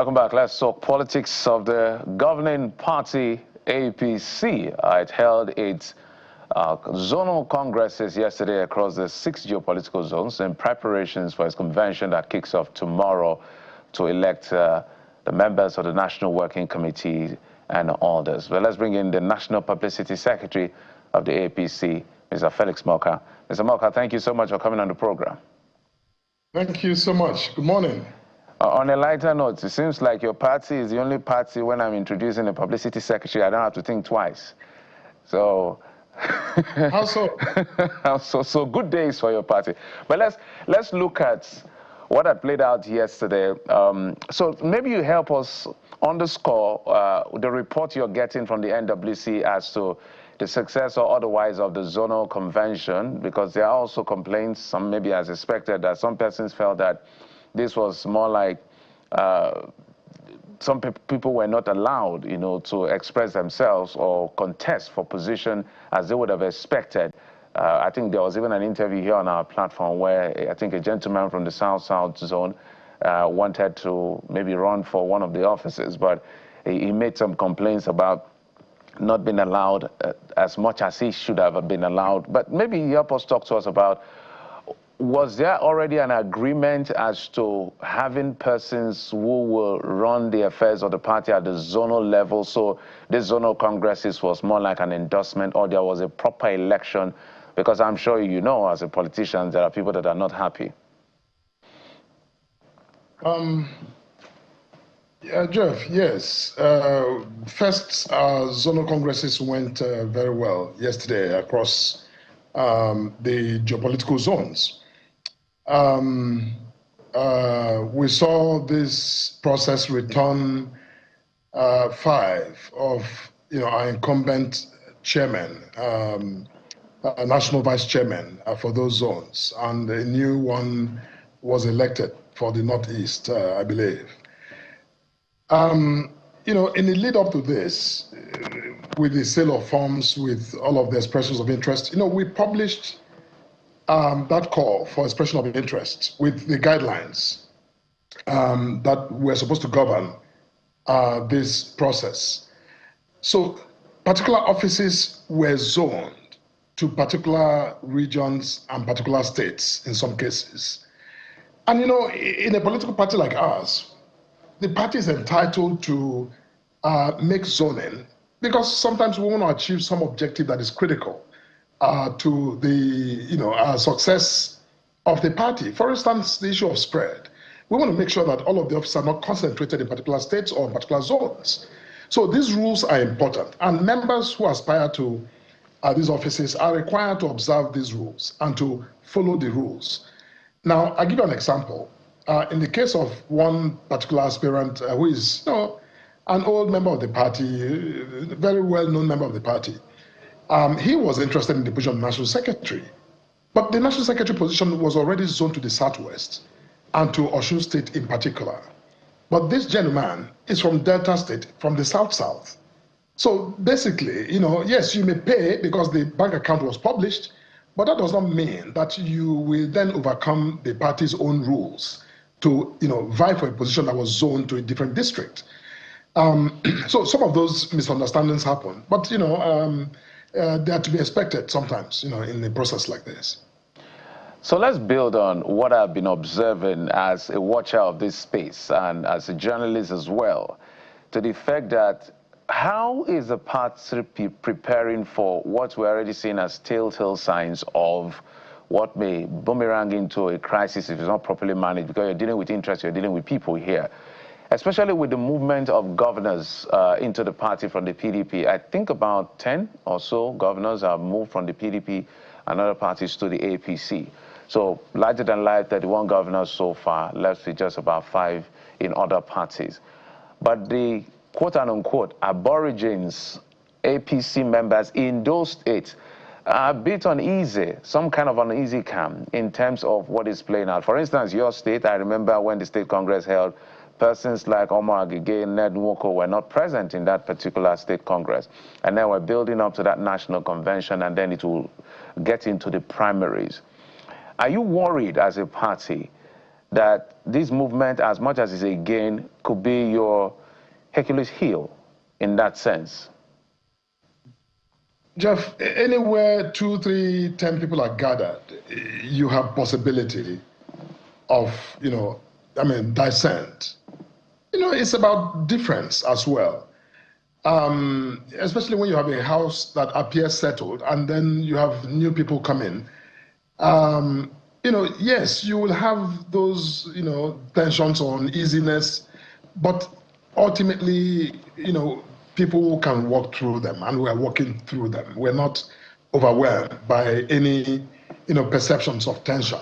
Welcome back. Let's talk politics of the governing party, APC. It held its zonal congresses yesterday across the 6 geopolitical zones in preparations for its convention that kicks off tomorrow to elect the members of the National Working Committee and others. Well, let's bring in the National Publicity Secretary of the APC, Mr. Felix Moka. Mr. Moka, thank you so much for coming on the program. Thank you so much. Good morning. On a lighter note, it seems like your party is the only party when I'm introducing a publicity secretary, I don't have to think twice. So, how so? so good days for your party. But let's look at what had played out yesterday. So maybe you help us underscore the report you're getting from the NWC as to the success or otherwise of the zonal convention, because there are also complaints, some maybe as expected, that some persons felt that this was more like some people were not allowed, to express themselves or contest for position as they would have expected. I think there was even an interview here on our platform where I think a gentleman from the South zone wanted to maybe run for one of the offices, but he made some complaints about not being allowed as much as he should have been allowed. But maybe help us talk to us about, was there already an agreement as to having persons who will run the affairs of the party at the zonal level? So this zonal congresses was more like an endorsement, or there was a proper election? Because I'm sure you know, as a politician, there are people that are not happy. Yeah, Jeff, yes. First, zonal congresses went very well yesterday across the geopolitical zones. We saw this process return 5 of our incumbent chairman, national vice chairman for those zones, and a new one was elected for the Northeast, I believe. In the lead up to this, with the sale of forms, with all of the expressions of interest, we published that call for expression of interest with the guidelines that were supposed to govern this process. So particular offices were zoned to particular regions and particular states in some cases. And in a political party like ours, the party is entitled to make zoning because sometimes we want to achieve some objective that is critical to the success of the party. For instance, the issue of spread. We want to make sure that all of the offices are not concentrated in particular states or in particular zones. So these rules are important, and members who aspire to these offices are required to observe these rules and to follow the rules. Now, I'll give you an example. In the case of one particular aspirant who is an old member of the party, a very well-known member of the party, he was interested in the position of National Secretary. But the National Secretary position was already zoned to the Southwest and to Osun State in particular. But this gentleman is from Delta State, from the South-South. So basically, yes, you may pay because the bank account was published, but that does not mean that you will then overcome the party's own rules to, vie for a position that was zoned to a different district. So some of those misunderstandings happen, but, they are to be expected sometimes, in a process like this. So let's build on what I've been observing as a watcher of this space and as a journalist as well, to the fact that how is the party preparing for what we're already seeing as telltale signs of what may boomerang into a crisis if it's not properly managed, because you're dealing with interest, you're dealing with people here, especially with the movement of governors into the party from the PDP. I think about 10 or so governors have moved from the PDP and other parties to the APC. So larger than life, 31 governors so far, left with just about 5 in other parties. But the quote-unquote aborigines, APC members in those states are a bit uneasy, some kind of uneasy camp in terms of what is playing out. For instance, your state, I remember when the state congress held, persons like Omar Agege and Nat'l were not present in that particular state congress. And then we're building up to that national convention, and then it will get into the primaries. Are you worried as a party that this movement, as much as it's a gain, could be your Hercules heel in that sense? Jeff, anywhere 2, 3, 10 people are gathered, you have possibility of, dissent. It's about difference as well. Especially when you have a house that appears settled and then you have new people come in. Yes, you will have those, tensions or uneasiness, but ultimately, people can walk through them, and we are walking through them. We're not overwhelmed by any, perceptions of tension.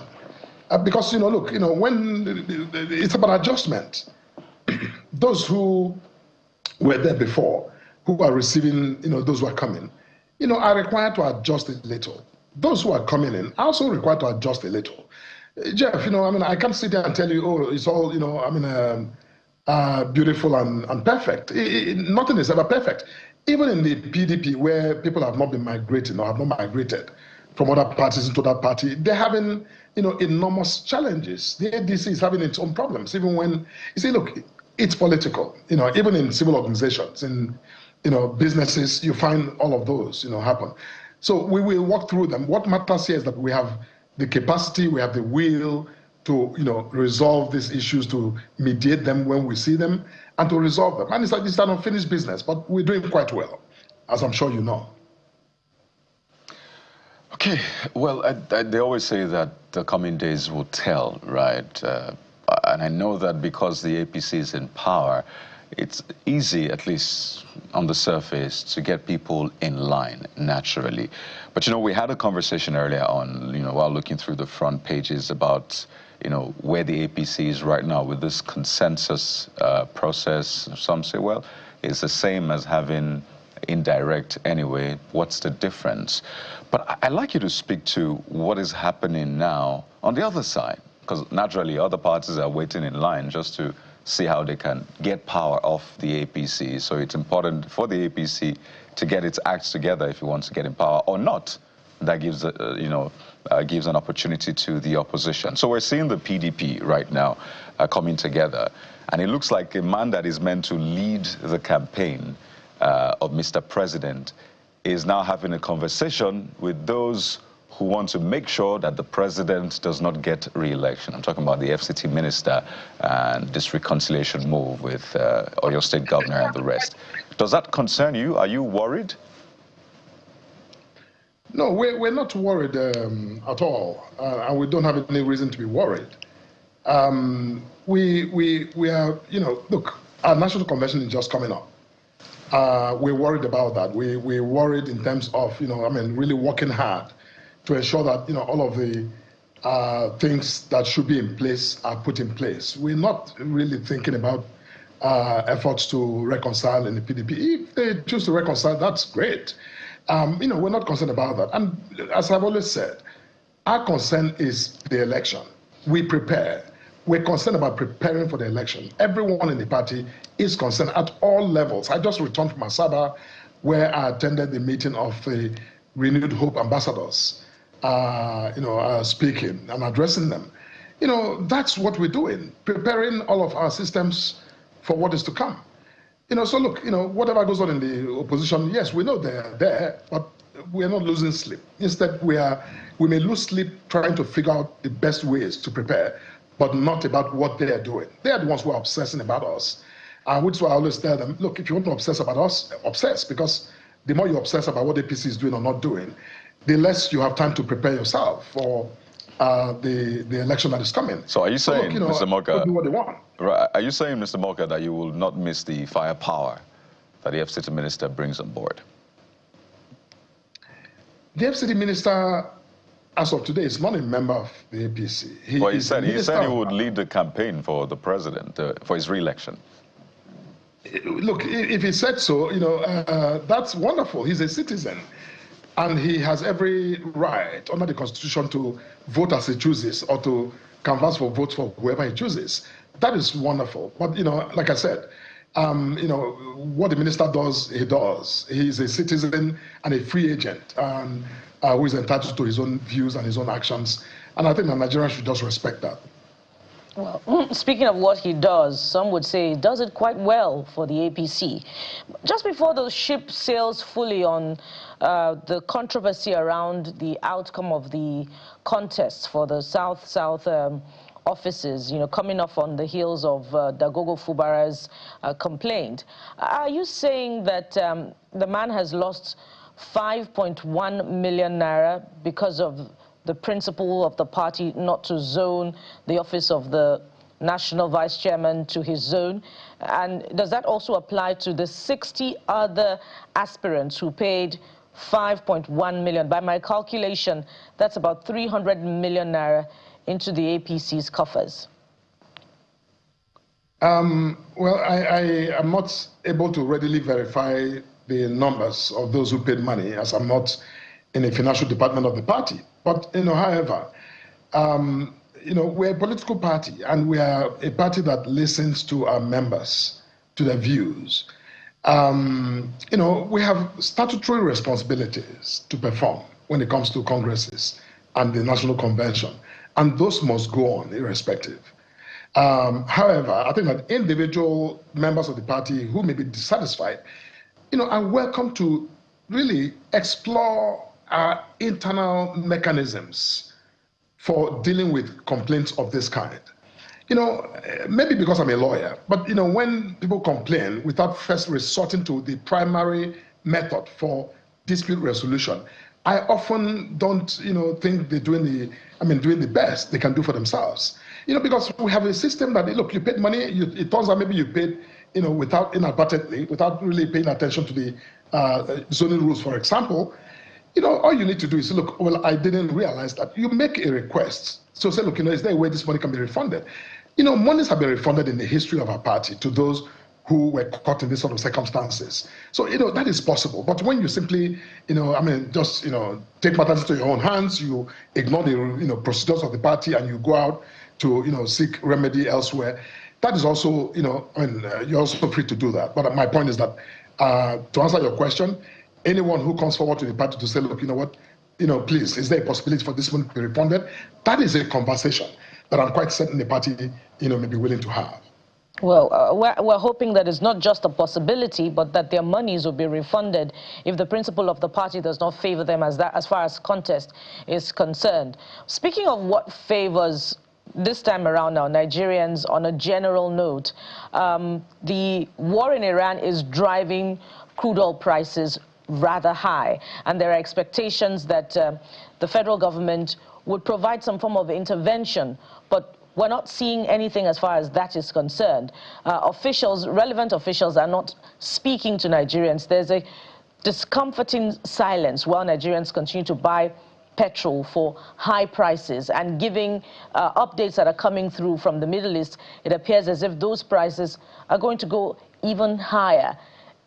Because, look, when it's about adjustment, those who were there before, who are receiving, those who are coming, are required to adjust a little. Those who are coming in are also required to adjust a little. Jeff, I can't sit there and tell you, oh, it's all, beautiful and perfect. Nothing is ever perfect. Even in the PDP, where people have not been migrating or have not migrated from other parties into that party, they're having, enormous challenges. The ADC is having its own problems, even when, you see, look, it's political. Even in civil organizations, in, businesses, you find all of those, happen. So we will walk through them. What matters here is that we have the capacity, we have the will to, resolve these issues, to mediate them when we see them, and to resolve them. And it's an unfinished business, but we're doing quite well, as I'm sure you know. Okay, well, they always say that the coming days will tell, right? And I know that because the APC is in power, it's easy, at least on the surface, to get people in line naturally. But, we had a conversation earlier on, while looking through the front pages about, where the APC is right now with this consensus process. Some say, well, it's the same as having indirect anyway. What's the difference? But I'd like you to speak to what is happening now on the other side, because naturally other parties are waiting in line just to see how they can get power off the APC. So it's important for the APC to get its acts together if it wants to get in power or not. That gives, gives an opportunity to the opposition. So we're seeing the PDP right now coming together. And it looks like a man that is meant to lead the campaign of Mr. President is now having a conversation with those who want to make sure that the president does not get re-election. I'm talking about the FCT minister and this reconciliation move with Oyo State governor and the rest. Does that concern you? Are you worried? No, we're not worried at all, and we don't have any reason to be worried. We are, look, our national convention is just coming up. We're worried about that. We're worried in terms of, really working hard to ensure that, all of the things that should be in place are put in place. We're not really thinking about efforts to reconcile in the PDP. If they choose to reconcile, that's great. We're not concerned about that. And as I've always said, our concern is the election. We prepare. We're concerned about preparing for the election. Everyone in the party is concerned at all levels. I just returned from Asaba, where I attended the meeting of the Renewed Hope ambassadors, speaking and addressing them. That's what we're doing, preparing all of our systems for what is to come. So look, whatever goes on in the opposition, yes, we know they're there, but we're not losing sleep. Instead, we may lose sleep trying to figure out the best ways to prepare, but not about what they are doing. They are the ones who are obsessing about us. Which is why I always tell them, look, if you want to obsess about us, obsess, because the more you obsess about what the APC is doing or not doing, the less you have time to prepare yourself for the election that is coming. So are you saying, Mr. Moka, do what they want. Right, are you saying, Mr. Moka, that you will not miss the firepower that the FCT minister brings on board? The FCT minister, as of today, is not a member of the APC. He said he would lead the campaign for the president, for his re-election. Look, if he said so, that's wonderful. He's a citizen. And he has every right under the Constitution to vote as he chooses or to canvass for votes for whoever he chooses. That is wonderful. But, like I said, what the minister does, he does. He's a citizen and a free agent who is entitled to his own views and his own actions. And I think that Nigerians should just respect that. Well, speaking of what he does, some would say he does it quite well for the APC. Just before the ship sails fully on the controversy around the outcome of the contest for the South-South offices, you know, coming off on the heels of Dagogo Fubara's complaint, are you saying that the man has lost 5.1 million naira because of the principle of the party not to zone the office of the national vice chairman to his zone? And does that also apply to the 60 other aspirants who paid 5.1 million? By my calculation, that's about 300 million naira into the APC's coffers. Well, I am not able to readily verify the numbers of those who paid money, as I'm not in the financial department of the party. But, you know, however, you know, we're a political party, and we are a party that listens to our members, to their views. You know, we have statutory responsibilities to perform when it comes to congresses and the national convention, and those must go on irrespective. However, I think that individual members of the party who may be dissatisfied, you know, are welcome to really explore our internal mechanisms for dealing with complaints of this kind. You know, maybe because I'm a lawyer, but, you know, when people complain without first resorting to the primary method for dispute resolution, I often don't, you know, think they're doing the best they can do for themselves. You know, because we have a system that, look, you paid money, it turns out maybe you paid, you know, inadvertently, without really paying attention to the zoning rules, for example. You know, all you need to do is say, look, well, I didn't realize that. You make a request. So say, look, you know, is there a way this money can be refunded? You know, monies have been refunded in the history of our party to those who were caught in this sort of circumstances. So, you know, that is possible. But when you simply, you know, just, you know, take matters into your own hands, you ignore the, you know, procedures of the party, and you go out to, you know, seek remedy elsewhere, that is also, you know, you're also free to do that. But my point is that, to answer your question, anyone who comes forward to the party to say, look, you know what, you know, please, is there a possibility for this money to be refunded? That is a conversation that I'm quite certain the party, you know, may be willing to have. Well, we're hoping that it's not just a possibility, but that their monies will be refunded if the principle of the party does not favor them as far as contest is concerned. Speaking of what favors this time around now Nigerians on a general note, the war in Iran is driving crude oil prices rather high, and there are expectations that the federal government would provide some form of intervention, but we're not seeing anything as far as that is concerned. Relevant officials are not speaking to Nigerians. There's a discomforting silence while Nigerians continue to buy petrol for high prices, and giving updates that are coming through from the Middle East, it appears as if those prices are going to go even higher.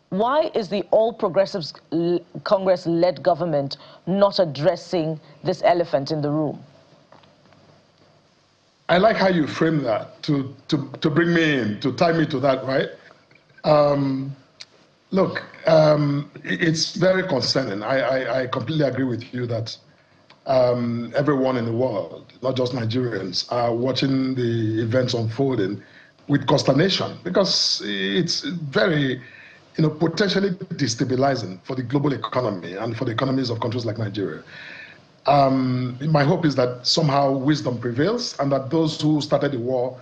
Why is the All Progressives Congress-led government not addressing this elephant in the room? I like how you frame that, to bring me in, to tie me to that, right? Look, it's very concerning. I completely agree with you that everyone in the world, not just Nigerians, are watching the events unfolding with consternation, because it's very, you know, potentially destabilizing for the global economy and for the economies of countries like Nigeria. My hope is that somehow wisdom prevails, and that those who started the war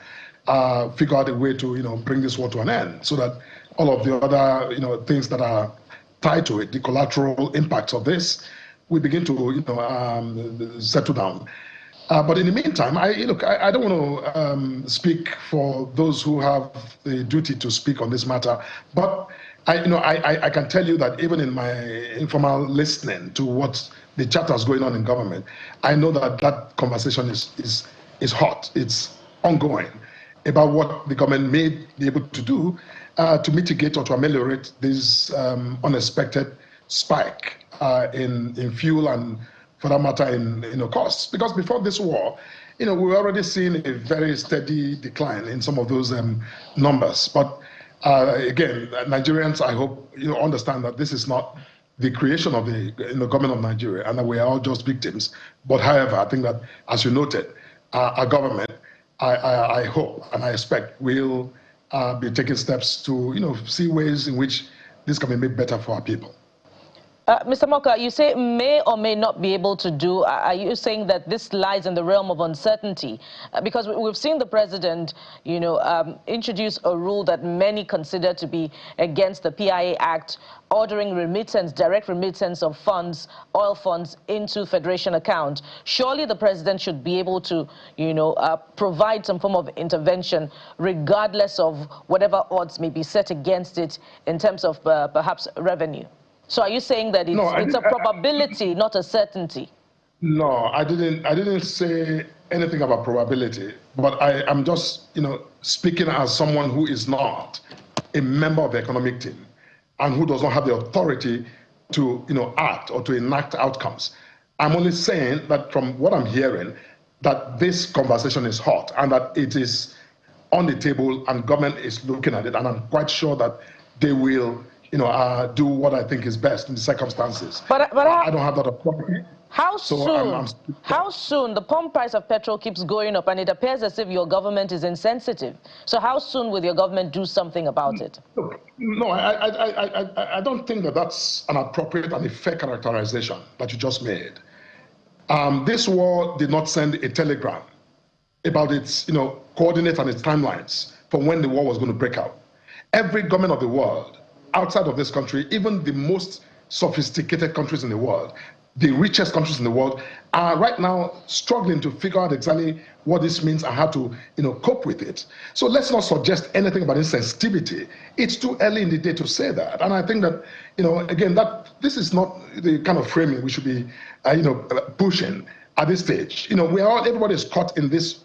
figure out a way to, you know, bring this war to an end, so that all of the other, you know, things that are tied to it, the collateral impacts of this, we begin to, you know, settle down. But in the meantime, I don't want to speak for those who have the duty to speak on this matter, but I can tell you that even in my informal listening to what the chatters going on in government, I know that that conversation is hot. It's ongoing about what the government may be able to do to mitigate or to ameliorate this unexpected spike in fuel, and for that matter in, you know, costs. Because before this war, you know, we were already seeing a very steady decline in some of those numbers. But again, Nigerians, I hope you understand that this is not the creation of the government of Nigeria, and that we are all just victims. But however, I think that, as you noted, our government I hope and I expect will be taking steps to, see ways in which this can be made better for our people. Mr. Moka, you say may or may not be able to do. Are you saying that this lies in the realm of uncertainty? Because we've seen the president, introduce a rule that many consider to be against the PIA Act, ordering remittance, direct remittance of funds, oil funds, into Federation account. Surely the president should be able to, provide some form of intervention, regardless of whatever odds may be set against it in terms of perhaps revenue. So are you saying that it's a probability, not a certainty? No, I didn't say anything about probability, but I'm just, speaking as someone who is not a member of the economic team and who does not have the authority to, act or to enact outcomes. I'm only saying that from what I'm hearing, that this conversation is hot and that it is on the table and government is looking at it, and I'm quite sure that they will do what I think is best in the circumstances. But I don't have that authority. How soon? How soon? The pump price of petrol keeps going up, and it appears as if your government is insensitive. So how soon will your government do something about it? No, I don't think that that's an appropriate and a fair characterization that you just made. This war did not send a telegram about its, coordinates and its timelines for when the war was going to break out. Every government of the world outside of this country, even the most sophisticated countries in the world, the richest countries in the world, are right now struggling to figure out exactly what this means and how to, cope with it. So let's not suggest anything about insensitivity. It's too early in the day to say that. And I think that, again, that this is not the kind of framing we should be, pushing at this stage. Everybody is caught in this,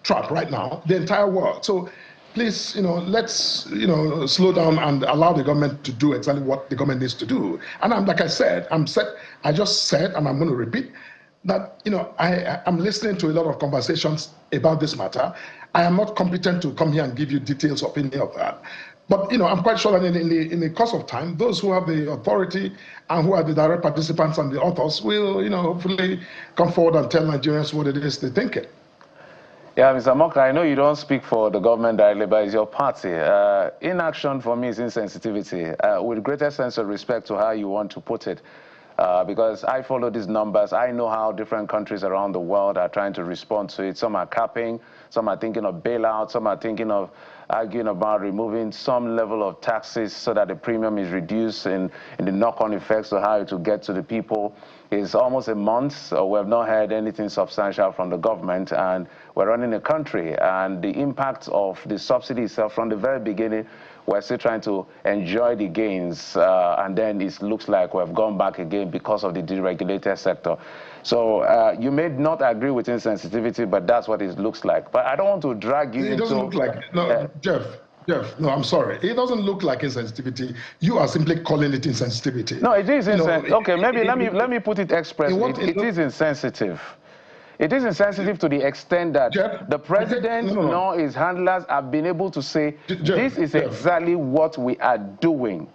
trap right now, the entire world. So please, let's, slow down and allow the government to do exactly what the government needs to do. And like I said, I just said, and I'm going to repeat, that, I'm listening to a lot of conversations about this matter. I am not competent to come here and give you details of any of that. But, I'm quite sure that in the course of time, those who have the authority and who are the direct participants and the authors will, hopefully come forward and tell Nigerians what it is they're thinking. Yeah, Mr. Moka, I know you don't speak for the government directly, but it's your party. Inaction for me is insensitivity, with greater sense of respect to how you want to put it. Because I follow these numbers. I know how different countries around the world are trying to respond to it. Some are capping, some are thinking of bailout, some are thinking of arguing about removing some level of taxes so that the premium is reduced in the knock-on effects of how it will get to the people. It's almost a month, so we have not heard anything substantial from the government, and we're running a country, and the impact of the subsidy itself from the very beginning, we're still trying to enjoy the gains, and then it looks like we've gone back again because of the deregulated sector. So you may not agree with insensitivity, but that's what it looks like. But I don't want to drag you into... It doesn't look like... No, Jeff, no, I'm sorry. It doesn't look like insensitivity. You are simply calling it insensitivity. No, it is insensitive. Okay, maybe let me put it expressly. It is insensitive. It is insensitive to the extent that Jeff, the president nor his handlers have been able to say, this is exactly what we are doing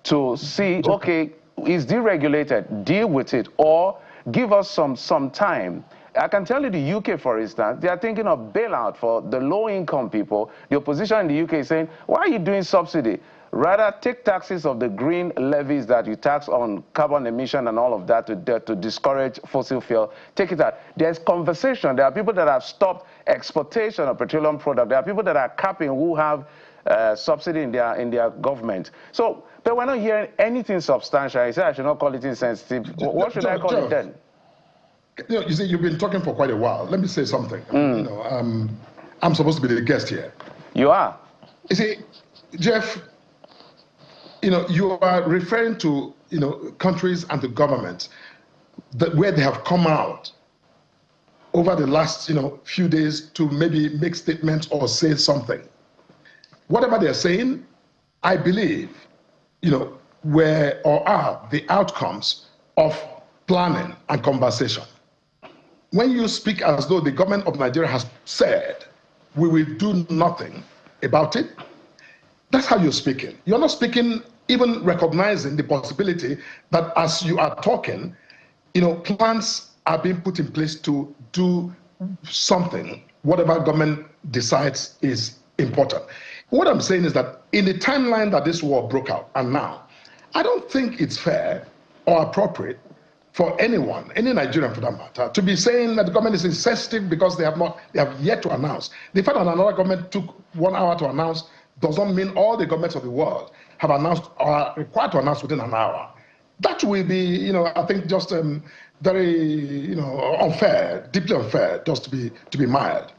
to see, okay, it's deregulated, deal with it, or give us some time. I can tell you the UK, for instance, they are thinking of bailout for the low-income people. The opposition in the UK is saying, why are you doing subsidy? Rather, take taxes of the green levies that you tax on carbon emission and all of that to discourage fossil fuel. Take it out. There's conversation. There are people that have stopped exportation of petroleum products. There are people that are capping who have subsidy in their government. So, but we're not hearing anything substantial. I said I should not call it insensitive. What should I call it then? You see, you've been talking for quite a while. Let me say something. I'm supposed to be the guest here. You are. You see, Jeff, you are referring to, countries and the government where they have come out over the last, few days to maybe make statements or say something. Whatever they're saying, I believe, were or are the outcomes of planning and conversation. When you speak as though the government of Nigeria has said, we will do nothing about it, that's how you're speaking. You're not speaking even recognizing the possibility that as you are talking, plans are being put in place to do something whatever government decides is important. What I'm saying is that in the timeline that this war broke out and now, I don't think it's fair or appropriate for anyone, any Nigerian for that matter, to be saying that the government is insensitive because they have yet to announce. The fact that another government took 1 hour to announce does not mean all the governments of the world have announced or are required to announce within an hour. That will be, I think just very, unfair, deeply unfair, just to be mild.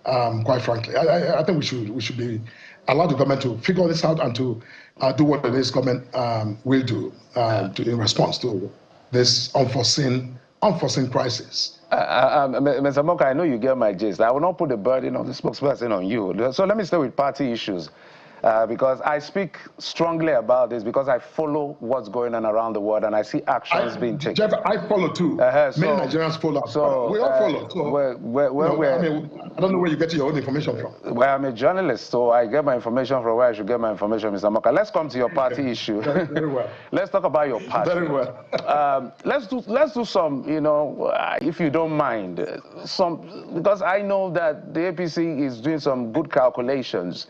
Quite frankly, I think we should be allow the government to figure this out and to do what this government will do in response to this unforeseen crisis. Mr. Moka, I know you get my gist. I will not put the burden of the spokesperson on you. So let me start with party issues. Because I speak strongly about this because I follow what's going on around the world and I see actions being taken. Jeff, I follow too. Many Nigerians follow. So we all follow. So, I don't know where you get your own information from. Well, I'm a journalist, so I get my information from where I should get my information, Mr. Moka. Let's come to your party issue. Very well. Let's talk about your party. Very well. Let's do some, if you don't mind, because I know that the APC is doing some good calculations.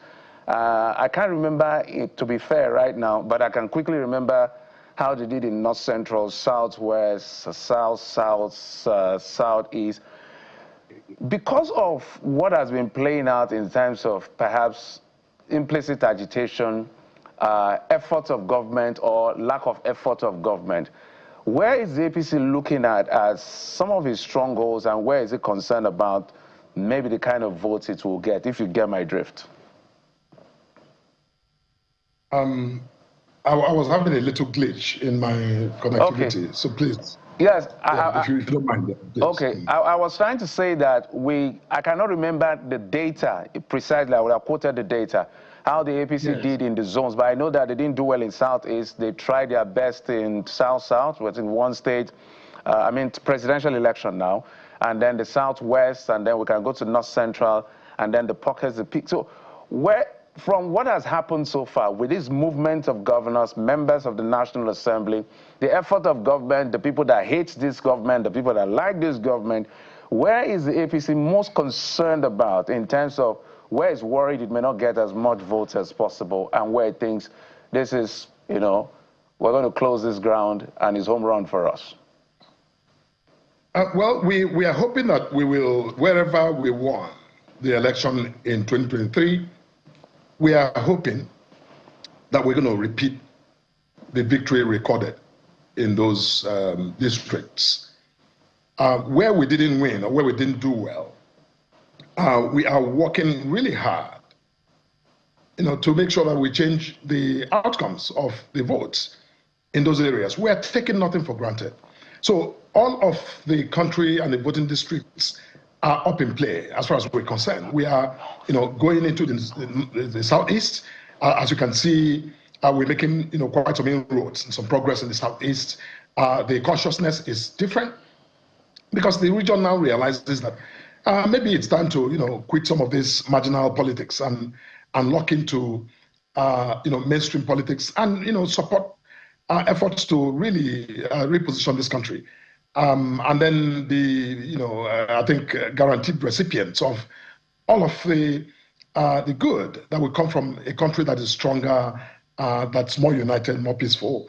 I can't remember it, to be fair, right now, but I can quickly remember how they did in North Central, Southwest, South, Southeast. Because of what has been playing out in terms of perhaps implicit agitation, efforts of government or lack of effort of government, where is the APC looking at as some of its strongholds and where is it concerned about maybe the kind of votes it will get, if you get my drift? I was having a little glitch in my connectivity, so please. Yes, if you don't mind. Please. Okay, I was trying to say that I cannot remember the data precisely. I would have quoted the data, how the APC did in the zones, but I know that they didn't do well in Southeast. They tried their best in South, was in one state. Presidential election now, and then the Southwest, and then we can go to North Central, and then the pockets, the peak. So from what has happened so far with this movement of governors, members of the National Assembly, the effort of government, the people that hate this government, the people that like this government, where is the APC most concerned about in terms of where it's worried it may not get as much votes as possible and where it thinks this is, we're going to close this ground and it's home run for us? Well, we are hoping that we will, wherever we won the election in 2023, we are hoping that we're going to repeat the victory recorded in those districts. Where we didn't win or where we didn't do well, we are working really hard, to make sure that we change the outcomes of the votes in those areas. We are taking nothing for granted. So all of the country and the voting districts are up in play as far as we're concerned. We are, going into the Southeast. As you can see, we're making, quite some inroads and some progress in the Southeast. The consciousness is different because the region now realizes that maybe it's time to, quit some of this marginal politics and lock into, mainstream politics and, support efforts to really reposition this country. And then I think guaranteed recipients of all of the good that will come from a country that is stronger, that's more united, more peaceful.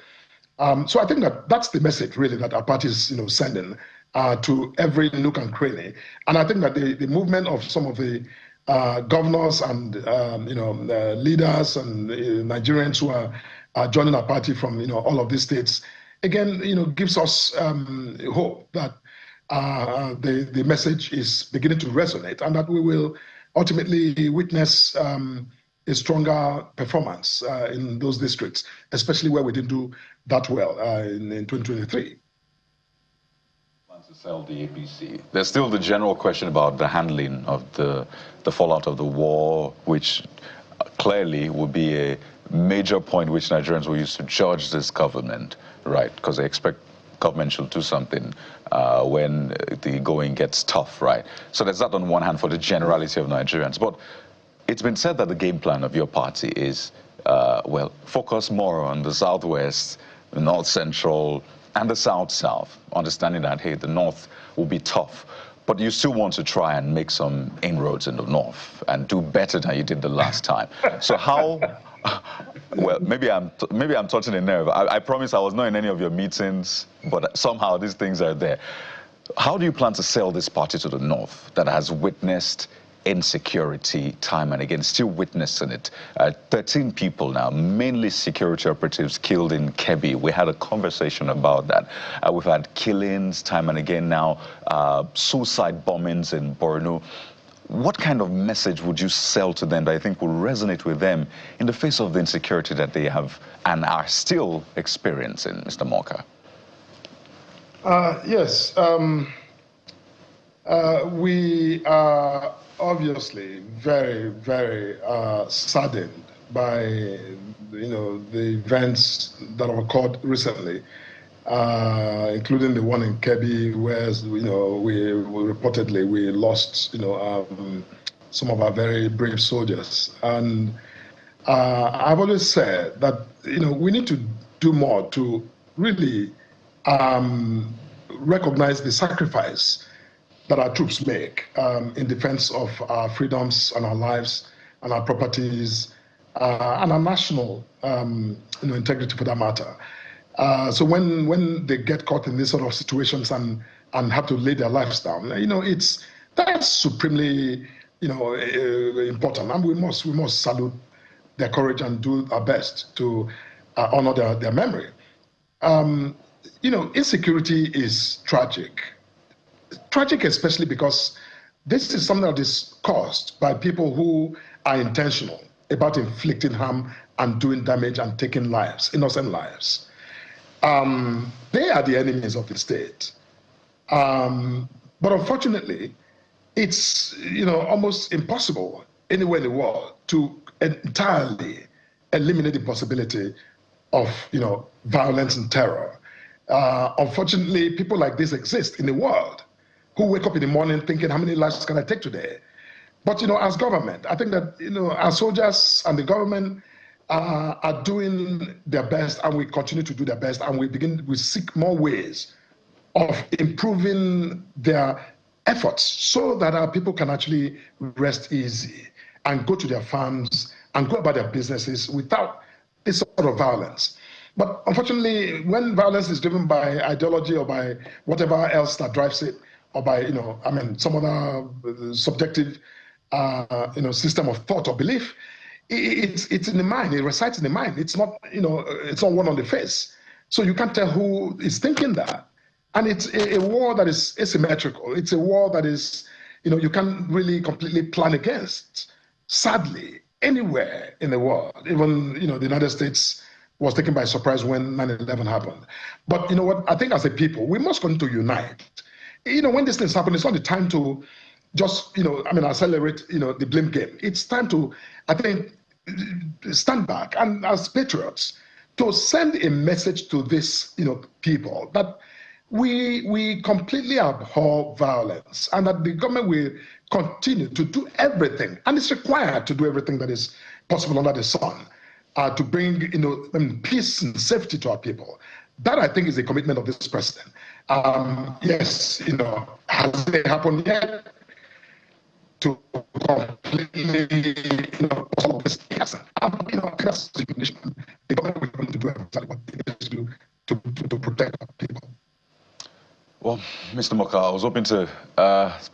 So I think that's the message really that our party is, sending to every nook and cranny. And I think that the movement of some of the governors and leaders and Nigerians who are joining our party from all of these states, again, gives us hope that the message is beginning to resonate and that we will ultimately witness a stronger performance in those districts, especially where we didn't do that well in 2023. To sell the APC. There's still the general question about the handling of the fallout of the war, which clearly will be a major point which Nigerians will use to judge this government, right? Because they expect government should do something when the going gets tough, right? So there's that on one hand for the generality of Nigerians. But it's been said that the game plan of your party is, focus more on the Southwest, the North Central, and the South-South, understanding that, hey, the North will be tough. But you still want to try and make some inroads in the north and do better than you did the last time. So how? Well, maybe I'm touching a nerve. I promise I was not in any of your meetings, but somehow these things are there. How do you plan to sell this party to the north that has witnessed insecurity time and again, still witnessing it? 13 people now, mainly security operatives, killed in Kebbi. We had a conversation about that. We've had killings time and again now, suicide bombings in Borno. What kind of message would you sell to them that I think will resonate with them in the face of the insecurity that they have and are still experiencing, Mr. Morka? Yes, we are obviously very, very saddened by the events that have occurred recently, including the one in Kebbi, where we reportedly we lost some of our very brave soldiers. And I've always said that we need to do more to really recognize the sacrifice that our troops make in defense of our freedoms and our lives and our properties and our national integrity, for that matter. So when they get caught in these sort of situations and have to lay their lives down, that's supremely important, and we must salute their courage and do our best to honor their memory. Insecurity is tragic. Tragic especially because this is something that is caused by people who are intentional about inflicting harm and doing damage and taking lives, innocent lives. They are the enemies of the state. But unfortunately, it's almost impossible anywhere in the world to entirely eliminate the possibility of violence and terror. Unfortunately, people like this exist in the world who wake up in the morning thinking, how many lives can I take today? But as government, I think that our soldiers and the government are doing their best, and we continue to do their best, and we seek more ways of improving their efforts so that our people can actually rest easy and go to their farms and go about their businesses without this sort of violence. But unfortunately, when violence is driven by ideology or by whatever else that drives it, or by some other subjective system of thought or belief, it's in the mind. It resides in the mind. It's not it's not one on the face. So you can't tell who is thinking that. And it's a war that is asymmetrical. It's a war that is you can't really completely plan against. Sadly, anywhere in the world, even the United States was taken by surprise when 9/11 happened. But you know what? I think as a people, we must continue to unite. When these things happen, it's not the time to just, accelerate, the blame game. It's time to, I think, stand back and as patriots to send a message to these, people that we completely abhor violence and that the government will continue to do everything, and it's required to do everything that is possible under the sun to bring, peace and safety to our people. That, I think, is the commitment of this president. Yes, has it happened yet to completely, solve this? Yes, that's the condition. The government will going to do exactly what they need to do to protect our people. Well, Mr. Morka, I was hoping to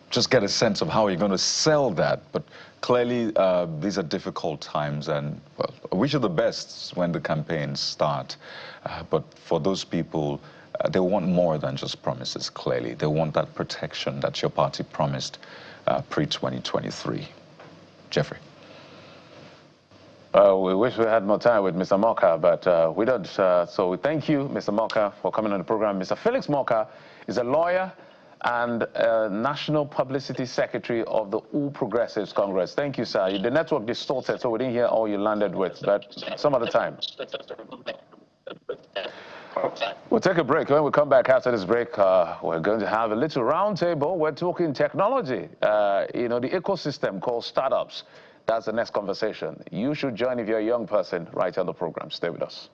just get a sense of how you're going to sell that, but clearly these are difficult times, and well, I wish you the best when the campaigns start. But for those people, they want more than just promises, clearly. They want that protection that your party promised pre-2023. Jeffrey. We wish we had more time with Mr. Morka, but we don't. So we thank you, Mr. Morka, for coming on the program. Mr. Felix Morka is a lawyer and National Publicity Secretary of the All Progressives Congress. Thank you, sir. The network distorted, so we didn't hear all you landed with, but some other time. We'll take a break. When we come back after this break, we're going to have a little roundtable. We're talking technology, the ecosystem called startups. That's the next conversation. You should join if you're a young person right on the program. Stay with us.